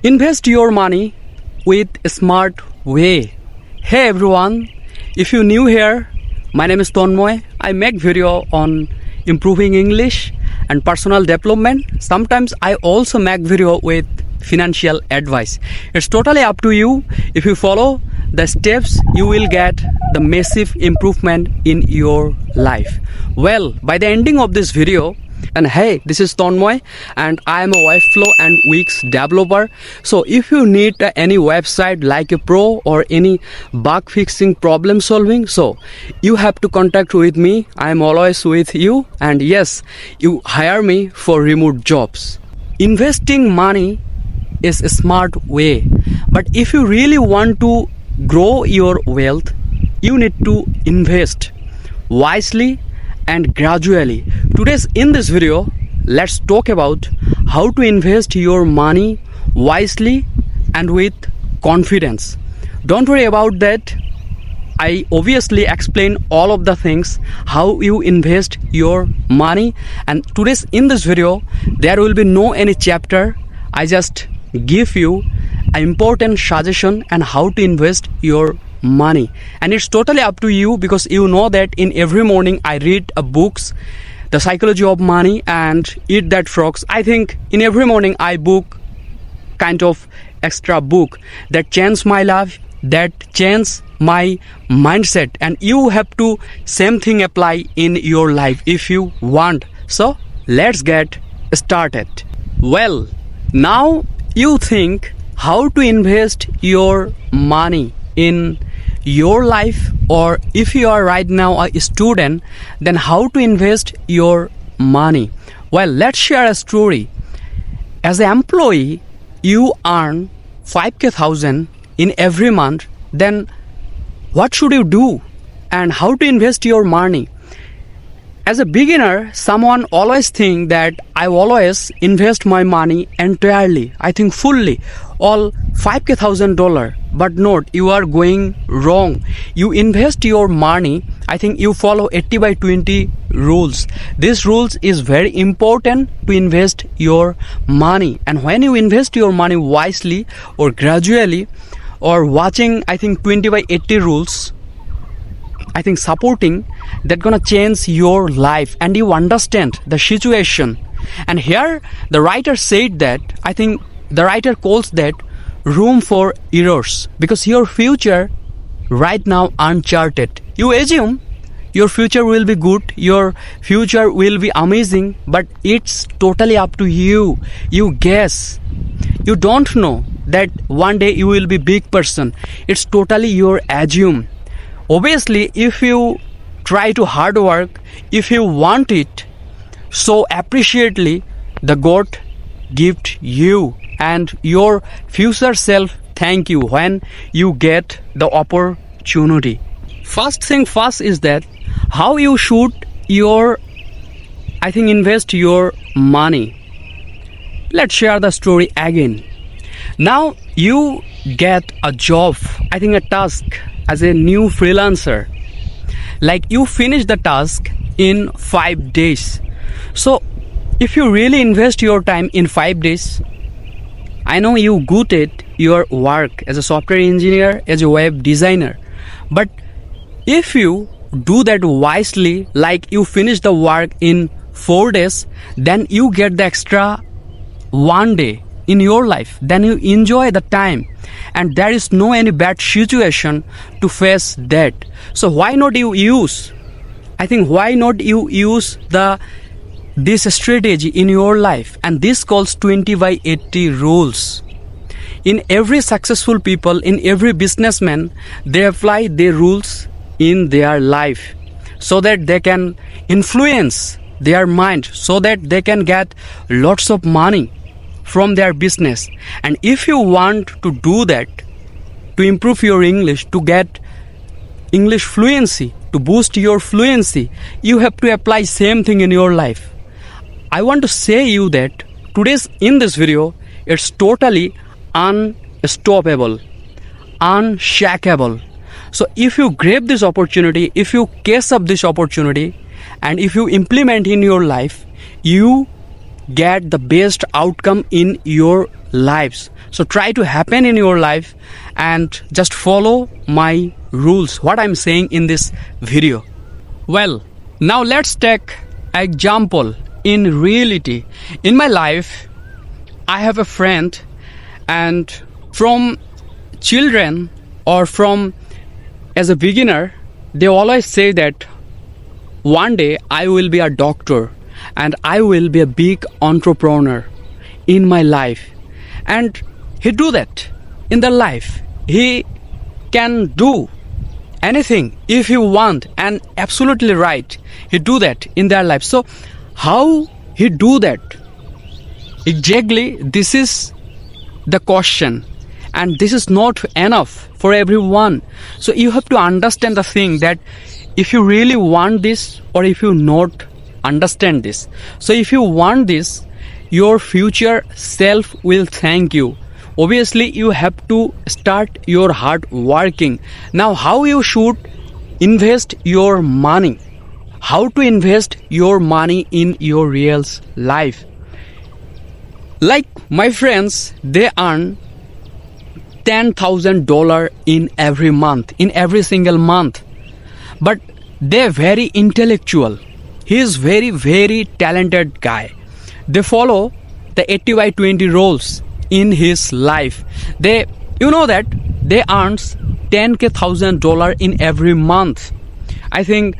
Invest your money with a smart way. Hey everyone, if you're new here, my name is Tonmoy. I make video on improving English and personal development. Sometimes I also make video with financial advice. It's totally up to you. If you follow the steps, you will get the massive improvement in your life. Well, by the ending of this video, and hey, this is Tonmoy and I am a Webflow and Wix developer. So if you need any website like a pro or any bug fixing, problem solving, so you have to contact with me. I am always with you, and yes, you hire me for remote jobs. Investing money is a smart way, but if you really want to grow your wealth, you need to invest wisely and gradually. Today's in this video, let's talk about how to invest your money wisely and with confidence. Don't worry about that. I obviously explain all of the things how you invest your money, and today's in this video there will be no any chapter. I just give you an important suggestion and how to invest your money, and it's totally up to you, because you know that in every morning I read books, The Psychology of Money and Eat That Frogs. I think in every morning I book kind of extra book that change my life, that change my mindset, and you have to same thing apply in your life if you want. So let's get started. Well, now you think how to invest your money in your life, or if you are right now a student, then how to invest your money. Well, let's share a story. As an employee, you earn 5,000 in every month. Then what should you do and how to invest your money? As a beginner, someone always think that I always invest my money entirely, I think fully, all $5,000, but not, you are going wrong. You invest your money, I think you follow 80/20 rules. This rules is very important to invest your money, and when you invest your money wisely or gradually, or watching I think 20/80 rules, I think supporting, that gonna change your life and you understand the situation. And here the writer said that, I think the writer calls that room for errors, because your future right now uncharted. You assume your future will be good, your future will be amazing, but it's totally up to you. You guess, you don't know that one day you will be big person. It's totally your assume. Obviously, if you try to hard work, if you want it so appreciately, the God gift you and your future self thank you when you get the opportunity. First thing first is that how you should invest your money. Let's share the story again. Now you get a job, I think a task as a new freelancer. Like you finish the task in 5 days. So if you really invest your time in 5 days, I know you good at your work as a software engineer, as a web designer. But if you do that wisely, like you finish the work in 4 days, then you get the extra 1 day in your life. Then you enjoy the time, and there is no any bad situation to face that. So why not you use, I think why not you use this strategy in your life, and this calls 20/80 rules. In every successful people, in every businessman, they apply the rules in their life so that they can influence their mind, so that they can get lots of money from their business. And if you want to do that, to improve your English, to get English fluency, to boost your fluency, you have to apply same thing in your life. I want to say you that today's in this video, it's totally unstoppable, unshakable. So if you grab this opportunity, if you catch up this opportunity, and if you implement in your life, you get the best outcome in your lives. So try to happen in your life and just follow my rules, what I'm saying in this video. Well, now let's take example. In reality, in my life, I have a friend, and from children or from as a beginner, they always say that one day I will be a doctor and I will be a big entrepreneur in my life. And he do that in the life. He can do anything if you want, and absolutely right, he do that in their life. So how he do that exactly, this is the question, and this is not enough for everyone. So you have to understand the thing that if you really want this, or if you not understand this. So if you want this, your future self will thank you. Obviously you have to start your hard working. Now how you should invest your money, how to invest your money in your real life. Like my friends, they earn $10,000 in every month, in every single month, but they're very intellectual. He is very talented guy. They follow the 80/20 rules in his life. They, you know that they earns $10,000 in every month. I think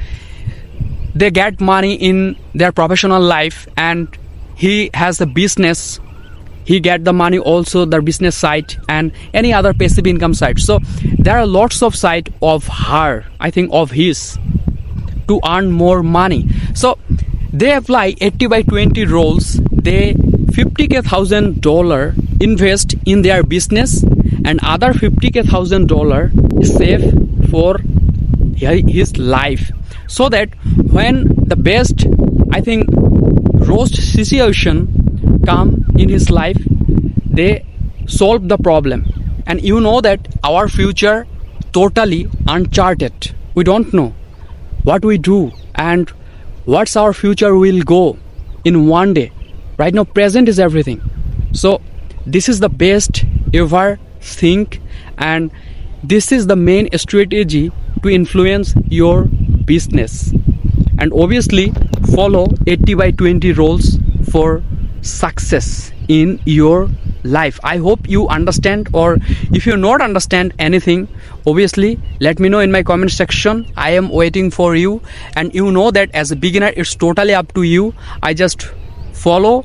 they get money in their professional life, and he has a business. He get the money also the business side and any other passive income side. So there are lots of side of her, I think of his, to earn more money. So they apply 80/20 rules. They $50,000 invest in their business, and other $50,000 save for his life, so that when the best, I think, roast situation come in his life, they solve the problem. And you know that our future totally uncharted. We don't know what we do and what's our future will go in one day. Right now present is everything. So this is the best ever think, and this is the main strategy to influence your business. And obviously follow 80/20 rules for success in your life. I hope you understand, or if you not understand anything, obviously let me know in my comment section. I am waiting for you. And you know that as a beginner it's totally up to you. I just follow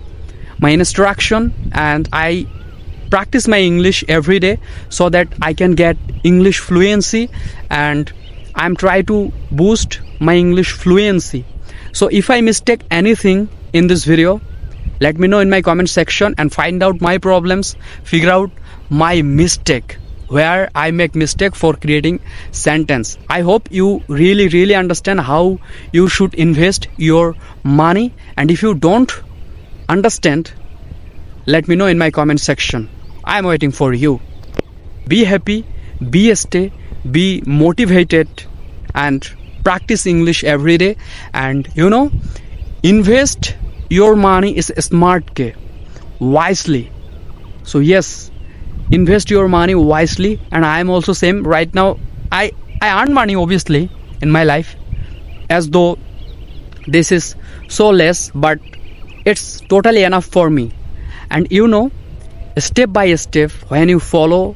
my instruction and I practice my English every day so that I can get English fluency, and I'm trying to boost my English fluency. So if I mistake anything in this video, let me know in my comment section and find out my problems, figure out my mistake, where I make mistake for creating sentence. I hope you really understand how you should invest your money. And if you don't understand, let me know in my comment section. I am waiting for you. Be happy, be stay, be motivated, and practice English every day. And you know, invest your money is smart ke, wisely. So yes, invest your money wisely. And I am also same right now. I earn money obviously in my life, as though this is so less, but it's totally enough for me. And you know, step by step, when you follow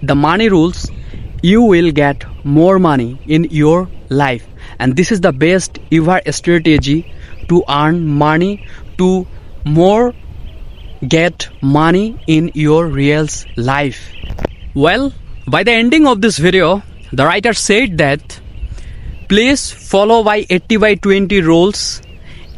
the money rules, you will get more money in your life. And this is the best ever strategy to earn money, to more get money in your real life. Well, by the ending of this video, the writer said that please follow by 80/20 rules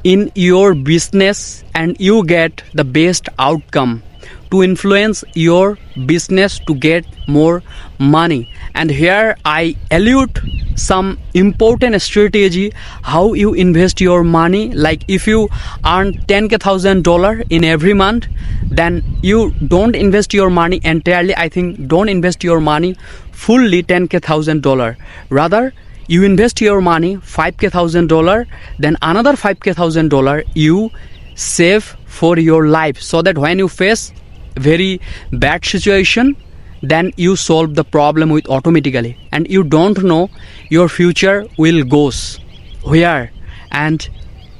in your business and you get the best outcome to influence your business to get more money. And here I allude some important strategy how you invest your money. Like if you earn $10,000 in every month, then you don't invest your money entirely. I think don't invest your money fully $10,000. Rather, you invest your money $5,000, then another $5,000 you save for your life, so that when you face very bad situation, then you solve the problem with automatically, and you don't know your future will goes where, and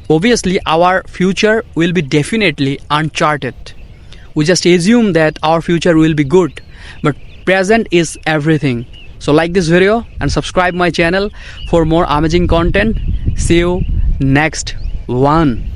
obviously our future will be definitely uncharted. We just assume that our future will be good, but present is everything. So like this video and subscribe my channel for more amazing content. See you next one.